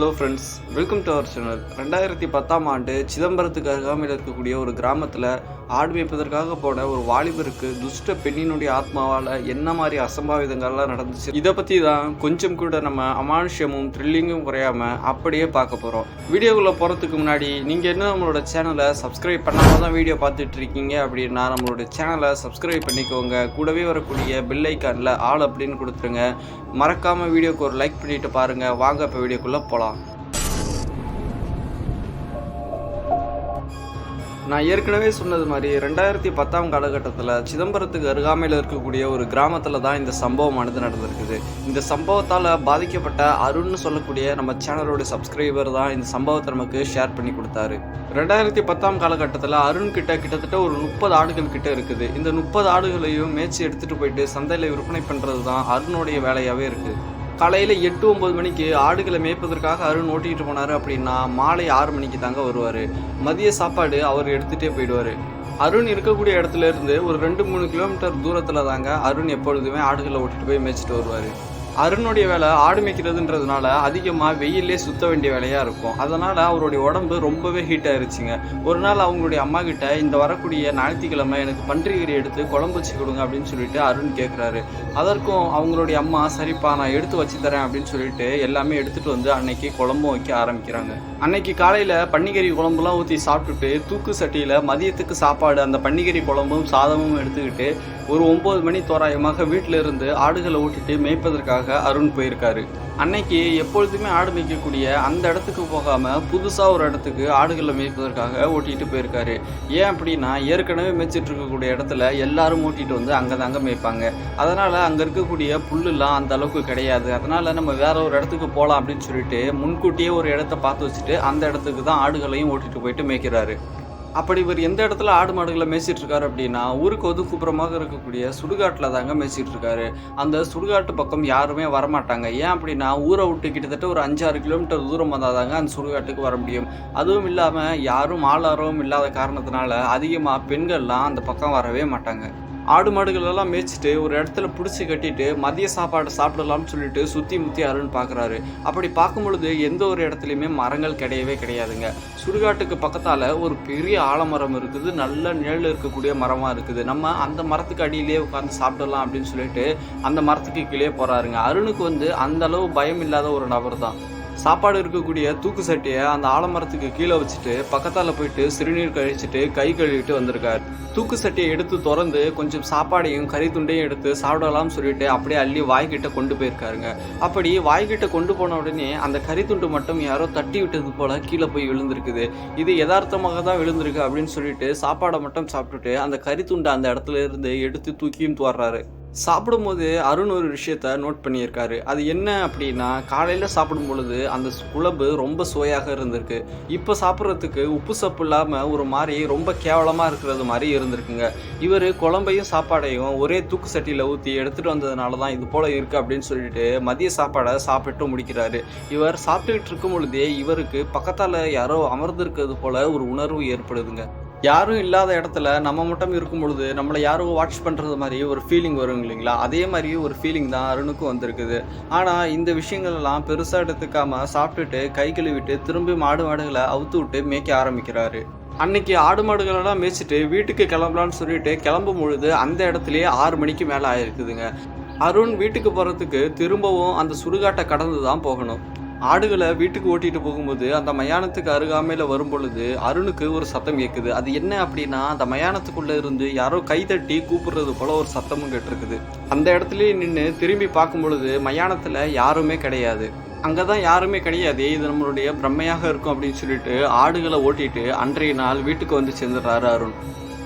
Hello friends, welcome to our channel. 2010ஆம் ஆண்டு சிதம்பரத்துக்கு அருகாமையில் இருக்கக்கூடிய ஒரு கிராமத்தில் ஆடு மேய்ப்பதற்காக போன ஒரு வாலிபருக்கு துஷ்ட பெண்ணினுடைய ஆத்மாவால் என்ன மாதிரி அசம்பாவிதங்கள்லாம் நடந்துச்சு, இதை பற்றி தான் கொஞ்சம் கூட நம்ம அமானுஷ்யமும் த்ரில்லிங்கும் குறையாமல் அப்படியே பார்க்க போகிறோம். வீடியோக்குள்ளே போகிறதுக்கு முன்னாடி நீங்கள் இன்னும் நம்மளோட சேனலை சப்ஸ்கிரைப் பண்ணாமல் தான் வீடியோ பார்த்துட்டு இருக்கீங்க அப்படின்னா நம்மளோட சேனலை சப்ஸ்கிரைப் பண்ணிக்கோங்க. கூடவே வரக்கூடிய பெல் ஐக்கானில் ஆல் அப்படின்னு கொடுத்துருங்க. மறக்காமல் வீடியோக்கு ஒரு லைக் பண்ணிட்டு பாருங்கள். வாங்க இப்போ வீடியோக்குள்ளே போகலாம். நான் ஏற்கனவே சொன்னது மாதிரி 2010ஆம் காலகட்டத்தில் சிதம்பரத்துக்கு அருகாமையில் இருக்கக்கூடிய ஒரு கிராமத்தில் தான் இந்த சம்பவமானது நடந்திருக்குது. இந்த சம்பவத்தால் பாதிக்கப்பட்ட அருண்னு சொல்லக்கூடிய நம்ம சேனலோட சப்ஸ்கிரைபர் தான் இந்த சம்பவத்தை நமக்கு ஷேர் பண்ணி கொடுத்தாரு. 2010ஆம் காலகட்டத்தில் அருண் கிட்டத்தட்ட ஒரு 30 ஆடுகள் கிட்ட இருக்குது. இந்த 30 ஆடுகளையும் மேய்ச்சி எடுத்துகிட்டு போயிட்டு சந்தையில் விற்பனை பண்ணுறது தான் அருணுடைய வேலையாகவே இருக்குது. காலையில் 8-9 மணிக்கு ஆடுகளை மேய்ப்பதற்காக அருண் ஓட்டிகிட்டு போனார் அப்படின்னா மாலை 6 மணிக்கு தாங்க வருவார். மதிய சாப்பாடு அவர் எடுத்துகிட்டே போயிடுவார். அருண் இருக்கக்கூடிய இடத்துல இருந்து ஒரு 2-3 கிலோமீட்டர் தூரத்தில் தாங்க அருண் எப்பொழுதுமே ஆடுகளை ஓட்டிகிட்டு போய் மேய்ச்சிட்டு வருவார். அருணுடைய வேலை ஆடு மேய்க்கிறதுன்றதுனால அதிகமாக வெயிலே சுற்ற வேண்டிய வேலையாக இருக்கும். அதனால் அவருடைய உடம்பு ரொம்பவே ஹீட் ஆயிருச்சுங்க. ஒரு நாள் அவங்களுடைய அம்மா கிட்ட இந்த வரக்கூடிய ஞாயிற்றுக்கிழமை எனக்கு பன்றிகறி எடுத்து குழம்பு வச்சு கொடுங்க அப்படின்னு சொல்லிட்டு அருண் கேட்குறாரு. அதற்கும் அவங்களுடைய அம்மா சரிப்பா நான் எடுத்து வச்சு தரேன் அப்படின்னு சொல்லிட்டு எல்லாமே எடுத்துகிட்டு வந்து அன்னைக்கு குழம்பும் வைக்க ஆரம்பிக்கிறாங்க. அன்னைக்கு காலையில் பன்னிக்கறி குழம்புலாம் ஊற்றி சாப்பிட்டுட்டு தூக்கு சட்டியில் மதியத்துக்கு சாப்பாடு அந்த பன்னிக்கறி குழம்பும் சாதமும் எடுத்துக்கிட்டு ஒரு 9 மணி தோராயமாக வீட்டில் இருந்து ஆடுகளை ஓட்டிட்டு மேய்ப்பதற்காக அருண் போயிருக்காரு. அன்னைக்கு எப்பொழுதுமே ஆடு மேய்க்கக்கூடிய அந்த இடத்துக்கு போகாமல் புதுசாக ஒரு இடத்துக்கு ஆடுகளை மேய்ப்பதற்காக ஓட்டிகிட்டு போயிருக்காரு. ஏன் அப்படின்னா ஏற்கனவே மேய்ச்சிட்டு இருக்கக்கூடிய இடத்துல எல்லாரும் ஓட்டிகிட்டு வந்து அங்கே தாங்க மேய்ப்பாங்க. அதனால் அங்கே இருக்கக்கூடிய புல்லுலாம் அந்த அளவுக்கு கிடையாது. அதனால் நம்ம வேற ஒரு இடத்துக்கு போகலாம் அப்படின்னு சொல்லிட்டு முன்கூட்டியே ஒரு இடத்த பார்த்து வச்சுட்டு அந்த இடத்துக்கு தான் ஆடுகளையும் ஓட்டிகிட்டு போயிட்டு மேய்க்கிறாரு. அப்படி இவர் எந்த இடத்துல ஆடு மாடுகளை மேய்ச்சிட்டு இருக்காரு அப்படின்னா ஊருக்கு ஒதுக்குப்புறமாக இருக்கக்கூடிய சுடுகாட்டில் தாங்க மேய்ச்சிட்டு இருக்காரு. அந்த சுடுகாட்டு பக்கம் யாருமே வரமாட்டாங்க. ஏன் அப்படின்னா ஊரை விட்டு கிட்டத்தட்ட ஒரு 5-6 கிலோமீட்டர் தூரம் வந்தால் தாங்க அந்த சுடுகாட்டுக்கு வர முடியும். அதுவும் இல்லாமல் யாரும் ஆளாரவும் இல்லாத காரணத்தினால அதிகமாக பெண்கள்லாம் அந்த பக்கம் வரவே மாட்டாங்க. ஆடு மாடுகளெல்லாம் மேய்ச்சிட்டு ஒரு இடத்துல பிடிச்சி கட்டிட்டு மதிய சாப்பாடு சாப்பிடலாம்னு சொல்லிட்டு சுற்றி முற்றி அருண் பார்க்குறாரு. அப்படி பார்க்கும் பொழுது எந்த ஒரு இடத்துலையுமே மரங்கள் கிடையாதுங்க. சுடுகாட்டுக்கு பக்கத்தால் ஒரு பெரிய ஆலமரம் இருக்குது. நல்ல நிழல் இருக்கக்கூடிய மரமாக இருக்குது. நம்ம அந்த மரத்துக்கு அடியிலே உட்காந்து சாப்பிடலாம் அப்படின்னு சொல்லிட்டு அந்த மரத்துக்கு கீழே போகிறாருங்க. அருணுக்கு அந்த அளவு பயம் இல்லாத ஒரு நபர் தான். சாப்பாடு இருக்கக்கூடிய தூக்கு சட்டியை அந்த ஆலமரத்துக்கு கீழே வச்சுட்டு பக்கத்தால் போயிட்டு சிறுநீர் கழிச்சிட்டு கை கழுவிட்டு வந்திருக்காரு. தூக்கு சட்டியை எடுத்து திறந்து கொஞ்சம் சாப்பாடையும் கறி துண்டையும் எடுத்து சாப்பிடலாம்னு சொல்லிட்டு அப்படியே அள்ளி வாய்கிட்ட கொண்டு போயிருக்காருங்க. அப்படி வாய்கிட்ட கொண்டு போன உடனே அந்த கறி துண்டு மட்டும் யாரோ தட்டி விட்டது போல கீழே போய் விழுந்திருக்குது. இது யதார்த்தமாக தான் விழுந்திருக்கு அப்படின்னு சொல்லிட்டு சாப்பாடை மட்டும் சாப்பிட்டுட்டு அந்த கறி துண்டை அந்த இடத்துல இருந்து எடுத்து தூக்கியும் தோறாரு. சாப்பிடும்போது அருண் ஒரு விஷயத்த நோட் பண்ணியிருக்காரு. அது என்ன அப்படின்னா காலையில் சாப்பிடும் பொழுது அந்த குழம்பு ரொம்ப சுவையாக இருந்திருக்கு. இப்போ சாப்பிட்றதுக்கு உப்பு சப்பு இல்லாமல் ஒரு மாதிரி ரொம்ப கேவலமாக இருக்கிறது மாதிரி இருந்திருக்குங்க. இவர் குழம்பையும் சாப்பாடையும் ஒரே தூக்கு சட்டியில் ஊற்றி எடுத்துகிட்டு வந்ததுனால தான் இது போல் இருக்குது அப்படின்னு சொல்லிட்டு மதிய சாப்பாடை சாப்பிட்டு முடிக்கிறாரு. இவர் சாப்பிட்டுக்கிட்டு இருக்கும் பொழுதே இவருக்கு பக்கத்தால் யாரோ அமர்ந்திருக்கிறது போல ஒரு உணர்வு ஏற்படுதுங்க. யாரும் இல்லாத இடத்துல நம்ம மட்டும் இருக்கும் பொழுது நம்மளை யாரும் வாட்ச் பண்ணுறது மாதிரி ஒரு ஃபீலிங் வரும் இல்லைங்களா? அதே மாதிரி ஒரு ஃபீலிங் தான் அருணுக்கும் வந்திருக்குது. ஆனால் இந்த விஷயங்கள்லாம் பெருசாக எடுத்துக்காமல் சாப்பிட்டுட்டு கை கழுவிட்டு திரும்பி மாடுகளை அவுத்து விட்டு மேய்க்க ஆரம்பிக்கிறாரு. அன்னைக்கு ஆடு மாடுகளெல்லாம் மேய்ச்சிட்டு வீட்டுக்கு கிளம்பலான்னு சொல்லிட்டு கிளம்பும் பொழுது அந்த இடத்துலையே 6 மணிக்கு மேலே ஆயிருக்குதுங்க. அருண் வீட்டுக்கு போகிறதுக்கு திரும்பவும் அந்த சுடுகாட்டை கடந்து தான் போகணும். ஆடுகளை வீட்டுக்கு ஓட்டிகிட்டு போகும்போது அந்த மயானத்துக்கு அருகாமையில் வரும் பொழுது அருணுக்கு ஒரு சத்தம் கேட்குது. அது என்ன அப்படின்னா அந்த மயானத்துக்குள்ளே இருந்து யாரோ கைதட்டி கூப்பிடுறது போல ஒரு சத்தமும் கேட்டிருக்குது. அந்த இடத்துலயே நின்று திரும்பி பார்க்கும் பொழுது மயானத்தில் யாருமே கிடையாது. அங்கே தான் யாருமே கிடையாது. இது நம்மளுடைய பிரம்மையாக இருக்கும் அப்படின்னு சொல்லிட்டு ஆடுகளை ஓட்டிட்டு அன்றைய நாள் வீட்டுக்கு வந்து சேர்ந்துடுறாரு அருண்.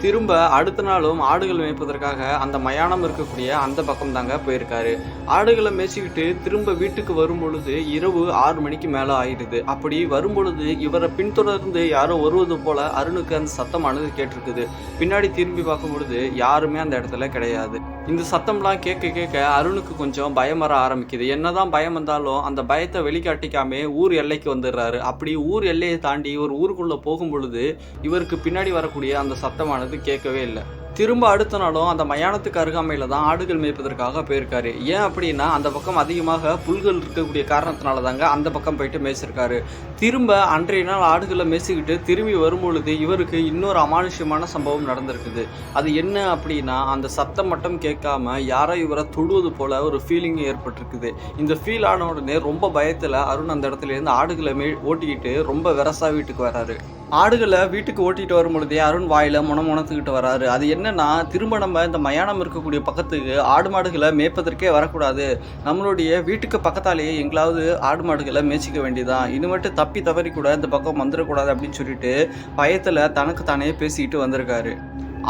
திரும்ப அடுத்த நாளும் ஆடுகள் மேய்ப்பதற்காக அந்த மயானம் இருக்கக்கூடிய அந்த பக்கம் தாங்க போயிருக்காரு. ஆடுகளை மேய்ச்சிக்கிட்டு திரும்ப வீட்டுக்கு வரும் பொழுது இரவு 6 மணிக்கு மேலே ஆயிடுது. அப்படி வரும் பொழுது இவரை பின்தொடர்ந்து யாரோ வருவது போல அருணுக்கு அந்த சத்தமானது கேட்டிருக்குது. பின்னாடி திரும்பி பார்க்கும் பொழுது யாருமே அந்த இடத்துல கிடையாது. இந்த சத்தம்லாம் கேட்க அருணுக்கு கொஞ்சம் பயம் வர ஆரம்பிக்குது. என்னதான் பயம் வந்தாலும் அந்த பயத்தை வெளிக்காட்டிக்காமே ஊர் எல்லைக்கு வந்துடுறாரு. அப்படி ஊர் எல்லையை தாண்டி ஒரு ஊருக்குள்ளே போகும் பொழுது இவருக்கு பின்னாடி வரக்கூடிய அந்த சத்தமானது அப்படின்றது கேட்கவே இல்லை. திரும்ப அடுத்த நாளும் அந்த மயானத்துக்கு அருகாமையில தான் ஆடுகள் மேய்ப்பதற்காக போயிருக்காரு. ஏன் அப்படின்னா அந்த பக்கம் அதிகமாக புல்கள் இருக்கக்கூடிய காரணத்தினால தாங்க அந்த பக்கம் போயிட்டு மேய்ச்சிருக்காரு. திரும்ப அன்றைய நாள் ஆடுகளை மேய்ச்சிக்கிட்டு திரும்பி வரும்பொழுது இவருக்கு இன்னொரு அமானுஷ்யமான சம்பவம் நடந்திருக்குது. அது என்ன அப்படின்னா, அந்த சத்தம் மட்டும் கேட்காம யாரோ இவரை தொடுவது போல ஒரு ஃபீலிங் ஏற்பட்டிருக்குது. இந்த ஃபீல் ஆன உடனே ரொம்ப பயத்துல அருண் அந்த இடத்துல இருந்து ஆடுகளை ஓட்டிக்கிட்டு ரொம்ப வெரசா வீட்டுக்கு வராரு. ஆடுகளை வீட்டுக்கு ஓட்டிட்டு வரும் பொழுதே அருண் வாயில முணத்துக்கிட்டு வராரு. அது என்னன்னா, திரும்ப நம்ம இந்த மயானம் இருக்கக்கூடிய பக்கத்துக்கு ஆடு மாடுகளை மேய்ப்பதற்கே வரக்கூடாது, நம்மளுடைய வீட்டுக்கு பக்கத்தாலேயே எங்களாவது ஆடு மாடுகளை மேய்ச்சிக்க வேண்டியதான், இது மட்டும் தப்பி தவறி கூட இந்த பக்கம் வந்துடக்கூடாது அப்படின்னு சொல்லிட்டு பயத்துல தனக்கு தானே பேசிக்கிட்டு வந்திருக்காரு.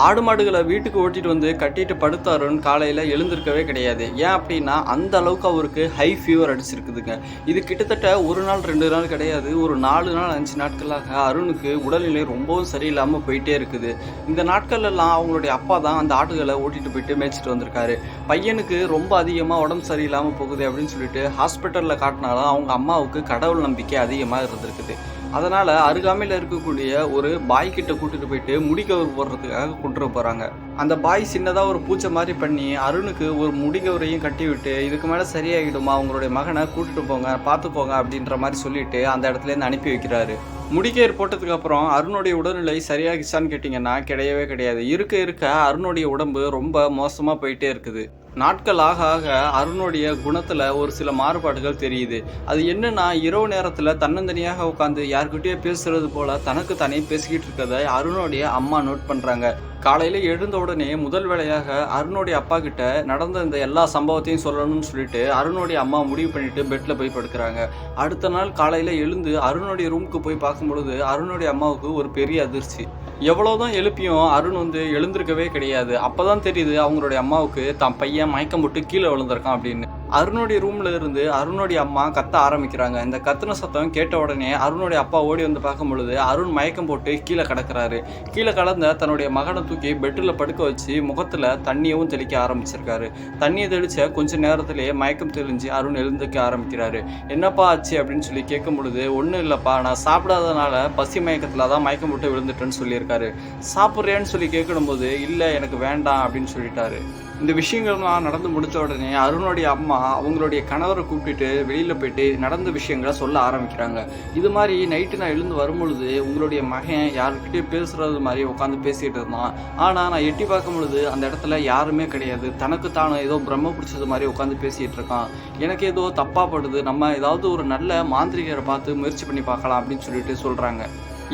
ஆடு மாடுகளை வீட்டுக்கு ஓட்டிட்டு வந்து கட்டிட்டு படுத்த அருண் காலையில் எழுந்திருக்கவே கிடையாது. ஏன் அப்படின்னா அந்த அளவுக்கு அவருக்கு ஹை ஃபீவர் அடிச்சிருக்குதுங்க. இது கிட்டத்தட்ட ஒரு நாள் 2 நாள் கிடையாது, ஒரு 4 நாள் 5 நாட்களாக அருணுக்கு உடல்நிலை ரொம்பவும் சரியில்லாமல் போயிட்டே இருக்குது. இந்த நாட்கள்லாம் அவங்களுடைய அப்பா தான் அந்த ஆடுகளை ஓட்டிட்டு போயிட்டு மேய்ச்சிட்டு வந்திருக்காரு. பையனுக்கு ரொம்ப அதிகமாக உடம்பு சரியில்லாமல் போகுது அப்படின்னு சொல்லிட்டு ஹாஸ்பிட்டலில் காட்டினாலும் அவங்க அம்மாவுக்கு கடவுள் நம்பிக்கை அதிகமாக இருந்திருக்குது. அதனால் அருகாமையில் இருக்கக்கூடிய ஒரு பாய் கிட்ட கூட்டிட்டு போயிட்டு முடிக்கவர் போடுறதுக்காக கூட்டுட்டு போகிறாங்க. அந்த பாய் சின்னதாக ஒரு பூச்சை மாதிரி பண்ணி அருணுக்கு ஒரு முடிகவரையும் கட்டி விட்டு இதுக்கு மேலே சரியாகிடுமா, அவங்களுடைய மகனை கூட்டிட்டு போங்க பார்த்துப்போங்க அப்படின்ற மாதிரி சொல்லிட்டு அந்த இடத்துலேருந்து அனுப்பி வைக்கிறாரு. முடிக்கயிறு போட்டதுக்கு அப்புறம் அருணுடைய உடல்நிலை சரியாகிச்சான்னு கேட்டிங்கன்னா கிடையவே கிடையாது. இருக்க இருக்க அருணுடைய உடம்பு ரொம்ப மோசமாக போயிட்டே இருக்குது. நாட்கள் ஆக ஆக அருணுடைய குணத்தில் ஒரு சில மாறுபாடுகள் தெரியுது. அது என்னன்னா, இரவு நேரத்தில் தன்னந்தனியாக உட்காந்து யார்கிட்டயே பேசுறது போல தனக்கு தானே பேசிக்கிட்டு இருக்கதை அருணுடைய அம்மா நோட் பண்ணுறாங்க. காலையில் எழுந்த உடனே முதல் வேளையாக அருணுடைய அப்பா கிட்ட நடந்த இந்த எல்லா சம்பவத்தையும் சொல்லணும்னு சொல்லிட்டு அருணுடைய அம்மா முடிவு பண்ணிட்டு பெட்டில் போய் படுக்கிறாங்க. அடுத்த நாள் காலையில் எழுந்து அருணுடைய ரூமுக்கு போய் பார்க்கும்பொழுது அருணுடைய அம்மாவுக்கு ஒரு பெரிய அதிர்ச்சி. எவ்வளோதான் எழுப்பியும் அருண் எழுந்திருக்கவே கிடையாது. அப்போதான் தெரியுது அவங்களுடைய அம்மாவுக்கு தான் பையன் மயக்கம் போட்டு கீழே விழுந்திருக்கான் அப்படின்னு. அருணுடைய ரூம்ல இருந்து அருணுடைய அம்மா கத்த ஆரம்பிக்கிறாங்க. இந்த கத்துன சத்தம் கேட்ட உடனே அருணுடைய அப்பா ஓடி வந்து பார்க்கும் பொழுது அருண் மயக்கம் போட்டு கீழே கிடக்கிறாரு. கீழே கலந்த தன்னுடைய மகனை தூக்கி பெட்டில் படுக்க வச்சு முகத்தில் தண்ணியவும் தெளிக்க ஆரம்பிச்சிருக்காரு. தண்ணியை தெளிச்ச கொஞ்ச நேரத்திலேயே மயக்கம் தெளிஞ்சு அருண் எழுந்துக்க ஆரம்பிக்கிறாரு. என்னப்பா ஆச்சு அப்படின்னு சொல்லி கேட்கும் பொழுது, ஒன்றும் இல்லைப்பா, நான் சாப்பிடாதனால பசி மயக்கத்தில் தான் மயக்கம் போட்டு விழுந்துட்டேன்னு சொல்லியிருக்காரு. சாப்பிட்றேன்னு சொல்லி கேட்கும்போது இல்லை எனக்கு வேண்டாம் அப்படின்னு சொல்லிட்டாரு. இந்த விஷயங்கள்லாம் நடந்து முடித்த உடனே அருணுடைய அம்மா அவங்களுடைய கணவரை கூப்பிட்டுட்டு வெளியில் போயிட்டு நடந்த விஷயங்களை சொல்ல ஆரம்பிக்கிறாங்க. இது மாதிரி நைட்டு நான் எழுந்து வரும்பொழுது உங்களுடைய மகன் யாருக்கிட்டே பேசுகிறது மாதிரி உட்காந்து பேசிகிட்டு இருந்தான். ஆனால் நான் எட்டி பார்க்கும் பொழுது அந்த இடத்துல யாருமே கிடையாது. தனக்கு தானே ஏதோ பிரம்ம பிடிச்சது மாதிரி உட்காந்து பேசிகிட்டு இருக்கான். எனக்கு ஏதோ தப்பாக படுது, நம்ம ஏதாவது ஒரு நல்ல மாந்திரிகரை பார்த்து முயற்சி பண்ணி பார்க்கலாம் அப்படின்னு சொல்லிட்டு சொல்கிறாங்க.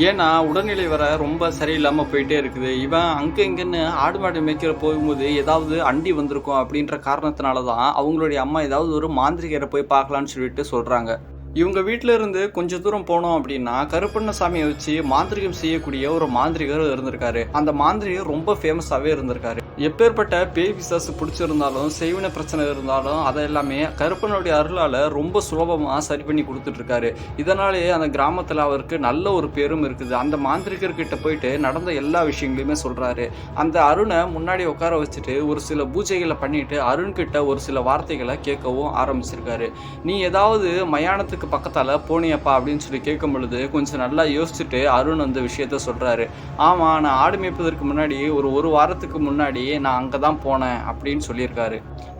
ஏன்னா உடல்நிலை வர ரொம்ப சரியில்லாமல் போயிட்டே இருக்குது. இவன் அங்கே இங்கேன்னு ஆடு மாடு மேய்க்கிற போகும்போது ஏதாவது அண்டி வந்திருக்கும் அப்படின்ற காரணத்தினால தான் அவங்களுடைய அம்மா ஏதாவது ஒரு மாந்திரிகரை போய் பார்க்கலான்னு சொல்லிட்டு சொல்கிறாங்க. இவங்க வீட்டில் இருந்து கொஞ்சம் தூரம் போனோம் அப்படின்னா கருப்பண்ணசாமியை வச்சு மாந்திரிகம் செய்யக்கூடிய ஒரு மாந்திரிகர் இருந்திருக்காரு. அந்த மாந்திரிகர் ரொம்ப ஃபேமஸாகவே இருந்திருக்காரு. எப்பேற்பட்ட பேய் பிசாசு பிடிச்சிருந்தாலும் செய்வின பிரச்சனை இருந்தாலும் அதை எல்லாமே கருப்பனுடைய அருளால் ரொம்ப சுலபமாக சரி பண்ணி கொடுத்துட்ருக்காரு. இதனாலேயே அந்த கிராமத்தில் அவருக்கு நல்ல ஒரு பேரும் இருக்குது. அந்த மாந்திரிகர்கிட்ட போயிட்டு நடந்த எல்லா விஷயங்களையுமே சொல்கிறாரு. அந்த அருணை முன்னாடி உட்கார வச்சுட்டு ஒரு சில பூஜைகளை பண்ணிட்டு அருண்கிட்ட ஒரு சில வார்த்தைகளை கேட்கவும் ஆரம்பிச்சிருக்காரு. நீ ஏதாவது மயானத்துக்கு பக்கத்தால் போனியப்பா அப்படின்னு சொல்லி கேட்கும் பொழுது கொஞ்சம் நல்லா யோசிச்சுட்டு அருண் அந்த விஷயத்த சொல்கிறாரு. ஆமாம், நான் ஆடு மேய்ப்பதற்கு முன்னாடி ஒரு வாரத்துக்கு முன்னாடி நான் அங்கே தான் போனேன் அப்படின்னு சொல்லியிருக்காரு.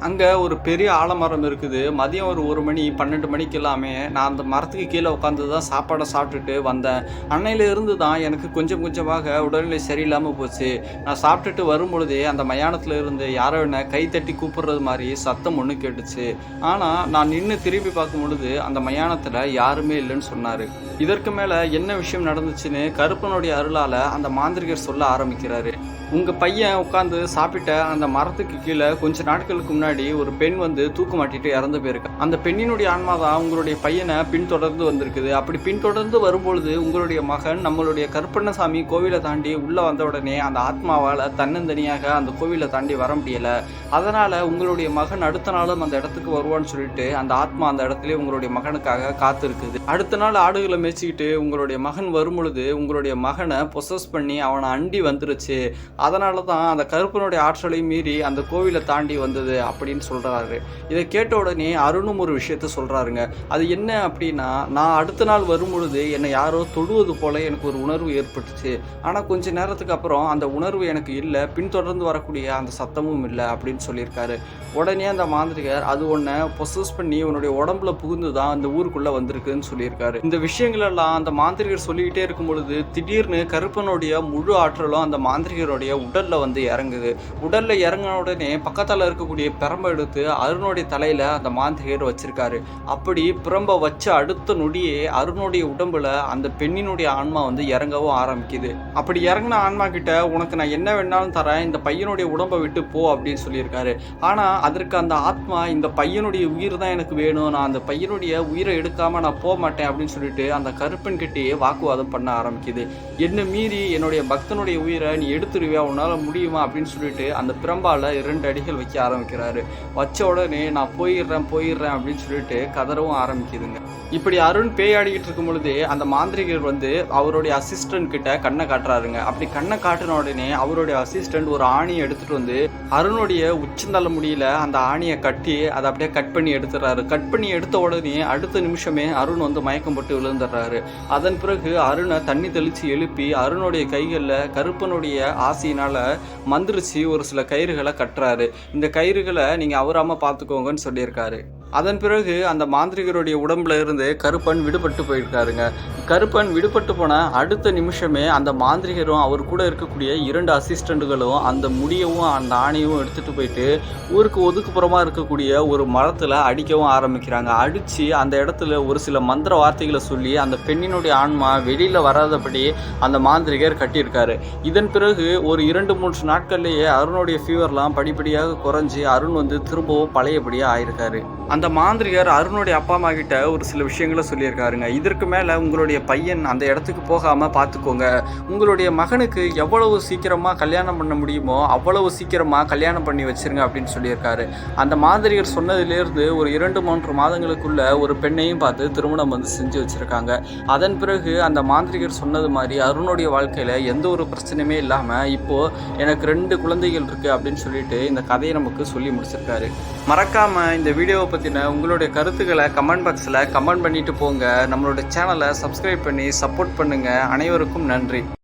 அங்கே ஒரு பெரிய ஆலமரம் இருக்குது. மதியம் ஒரு 1 மணி 12 மணிக்கு எல்லாமே நான் அந்த மரத்துக்கு கீழே உட்காந்து தான் சாப்பாடை சாப்பிட்டுட்டு வந்தேன். அன்னையில இருந்து தான் எனக்கு கொஞ்சம் கொஞ்சமாக உடல்நிலை சரியில்லாமல் போச்சு. நான் சாப்பிட்டுட்டு வரும் பொழுதே அந்த மயானத்தில் இருந்து யாரோ என்ன கை தட்டி கூப்பிடுறது மாதிரி சத்தம் ஒன்று கேட்டுச்சு. ஆனால் நான் நின்று திரும்பி பார்க்கும் பொழுது அந்த மயானத்தில் யாருமே இல்லைன்னு சொன்னார். இதற்கு மேலே என்ன விஷயம் நடந்துச்சுன்னு கருப்பனுடைய அருளால் அந்த மாந்திரிகர் சொல்ல ஆரம்பிக்கிறாரு. உங்கள் பையன் உட்காந்து சாப்பிட்ட அந்த மரத்துக்கு கீழே கொஞ்ச நாட்களுக்கு முன்னாடி ஒரு பெண் தூக்கு மாட்டிட்டு இறந்து போயிருக்கு. அந்த பெண்ணினுடைய ஆன்மா தான் உங்களுடைய பையனை பின்தொடர்ந்து வந்திருக்குது. அப்படி பின்தொடர்ந்து வரும்பொழுது உங்களுடைய மகன் நம்மளுடைய கருப்பண்ணசாமி கோவிலை தாண்டி உள்ளே வந்த உடனே அந்த ஆத்மாவால் தன்னந்தனியாக அந்த கோவிலை தாண்டி வர முடியலை. அதனால் உங்களுடைய மகன் அடுத்த நாளும் அந்த இடத்துக்கு வருவான்னு சொல்லிட்டு அந்த ஆத்மா அந்த இடத்துல உங்களுடைய மகனுக்காக காத்திருக்குது. அடுத்த நாள் ஆடுகளை மேய்ச்சிக்கிட்டு உங்களுடைய மகன் வரும் பொழுது உங்களுடைய மகனை பொசஸ் பண்ணி அவனை அண்டி வந்துருச்சு. அதனால தான் அந்த கருப்பனுடைய ஆற்றலை மீறி அந்த கோவிலை தாண்டி வந்தது அப்படின்னு சொல்கிறாரு. இதை கேட்ட உடனே அருணும் ஒரு விஷயத்த சொல்கிறாருங்க. அது என்ன அப்படின்னா, நான் அடுத்த நாள் வரும்பொழுது என்னை யாரோ தொடுவது போல எனக்கு ஒரு உணர்வு ஏற்பட்டுச்சு. ஆனால் கொஞ்ச நேரத்துக்கு அப்புறம் அந்த உணர்வு எனக்கு இல்லை, பின்தொடர்ந்து வரக்கூடிய அந்த சத்தமும் இல்லை அப்படின்னு சொல்லியிருக்காரு. உடனே அந்த மாந்திரிகர் அது உன்னை பொசஸ் பண்ணி உன்னுடைய உடம்புல புகுந்து தான் அந்த ஊருக்குள்ளே வந்திருக்குன்னு சொல்லியிருக்காரு. இந்த விஷயங்கள் எல்லாம் அந்த மாந்திரிகர் சொல்லிக்கிட்டே இருக்கும் பொழுது திடீர்னு கருப்பனுடைய முழு ஆற்றலும் அந்த மாந்திரிகருடைய உடல்ல வந்து இறங்குது. உடல்ல இறங்கின உடனே பக்கத்துல இருக்கக்கூடிய பிரம்பை எடுத்து அருணுடைய தலையில அந்த மாந்திரிகர் வச்சிருக்காரு. அப்படி பிரம்பை வச்ச அடுத்த நொடியே அருணுடைய உடம்புல அந்த பெண்ணினுடைய ஆன்மா வந்து இறங்கவும் ஆரம்பிக்குது. அப்படி இறங்கின ஆன்மா கிட்ட உனக்கு நான் என்ன வேணாலும் தரேன், இந்த பையனுடைய உடம்பை விட்டு போ அப்படின்னு சொல்லியிருக்காரு. ஆனா அதற்கு அந்த ஆத்மா இந்த பையனுடைய உயிர் தான் எனக்கு வேணும், நான் அந்த பையனுடைய உயிரை எடுக்காம நான் போக மாட்டேன் அப்படின்னு சொல்லிட்டு அந்த கருப்பன் கிட்டேயே வாக்குவாதம் பண்ண ஆரம்பிக்குது. என்ன மீறி என்னுடைய பக்தனுடைய உயிரை நீ எடுத்துருவியா, உன்னால முடியுமா அப்படின்னு சொல்லிட்டு அந்த பிரம்பால 2 அடிகள் வைக்க ஆரம்பிக்கிறாரு. வச்ச உடனே நான் போயிடுறேன் அப்படின்னு சொல்லிட்டு கதறவும் ஆரம்பிக்குதுங்க. இப்படி அருண் பேயாடிக்கிட்டு இருக்கும் பொழுதே அந்த மாந்திரிகர் வந்து அவருடைய அசிஸ்டன்ட் கிட்ட கண்ணை காட்டுறாருங்க. அப்படி கண்ணை காட்டின உடனே அவருடைய அசிஸ்டன்ட் ஒரு ஆணியை எடுத்துட்டு வந்து அருணுடைய உச்சந்தள்ள முடியல அந்த ஆணியை கட்டி அதை அப்படியே கட் பண்ணி எடுத்துறாரு. கட் பண்ணி எடுத்த உடனே அடுத்த நிமிஷமே அருண் வந்து மயக்கம் போட்டு விழுந்துடுறாரு. அதன் பிறகு அருணை தண்ணி தெளிச்சு எழுப்பி அருணுடைய கைகளில் கருப்பனுடைய ஆசையினால மந்திரிச்சு ஒரு சில கயிறுகளை கட்டுறாரு. இந்த கயிறுகளை நீங்க அவராம பார்த்துக்கோங்கன்னு சொல்லியிருக்காரு. அதன் பிறகு அந்த மாந்திரிகருடைய உடம்புல இருந்து கருப்பன் விடுபட்டு போயிருக்காருங்க. கருப்பன் விடுபட்டு போன அடுத்த நிமிஷமே அந்த மாந்திரிகரும் அவர் கூட இருக்கக்கூடிய 2 அசிஸ்டண்ட்டுகளும் அந்த முடியவும் அந்த ஆணையவும் எடுத்துட்டு போயிட்டு ஊருக்கு ஒதுக்குப்புறமா இருக்கக்கூடிய ஒரு மரத்துல அடிக்கவும் ஆரம்பிக்கிறாங்க. அடிச்சு அந்த இடத்துல ஒரு சில மந்திர வார்த்தைகளை சொல்லி அந்த பெண்ணினுடைய ஆன்மா வெளியில வராதபடி அந்த மாந்திரிகர் கட்டியிருக்காரு. இதன் பிறகு ஒரு 2-3 நாட்கள்லேயே அருணுடைய ஃபீவர்லாம் படிப்படியாக குறைஞ்சி அருண் வந்து திரும்பவும் பழையபடியாக ஆயிருக்காரு. அந்த மாந்திரிகர் அருணுடைய அப்பா அம்மா கிட்ட ஒரு சில விஷயங்களை சொல்லியிருக்காருங்க. இதற்கு மேலே உங்களுடைய பையன் அந்த இடத்துக்கு போகாமல் பார்த்துக்கோங்க, உங்களுடைய மகனுக்கு எவ்வளவு சீக்கிரமாக கல்யாணம் பண்ண முடியுமோ அவ்வளவு சீக்கிரமாக கல்யாணம் பண்ணி வச்சிருங்க அப்படின்னு சொல்லியிருக்காரு. அந்த மாந்திரிகர் சொன்னதிலிருந்து ஒரு 2-3 மாதங்களுக்குள்ள ஒரு பெண்ணையும் பார்த்து திருமணம் வந்து செஞ்சு வச்சுருக்காங்க. அதன் பிறகு அந்த மாந்திரிகர் சொன்னது மாதிரி அருணுடைய வாழ்க்கையில் எந்த ஒரு பிரச்சனையுமே இல்லாமல் இப்போது எனக்கு 2 குழந்தைகள் இருக்குது அப்படின்னு சொல்லிட்டு இந்த கதையை நமக்கு சொல்லி முடிச்சிருக்காரு. மறக்காமல் இந்த வீடியோவை பற்றின உங்களுடைய கருத்துக்களை கமெண்ட் பாக்ஸில் கமெண்ட் பண்ணிட்டு போங்க. நம்மளோட சேனலை சப்ஸ்கிரைப் பண்ணி சப்போர்ட் பண்ணுங்கள். அனைவருக்கும் நன்றி.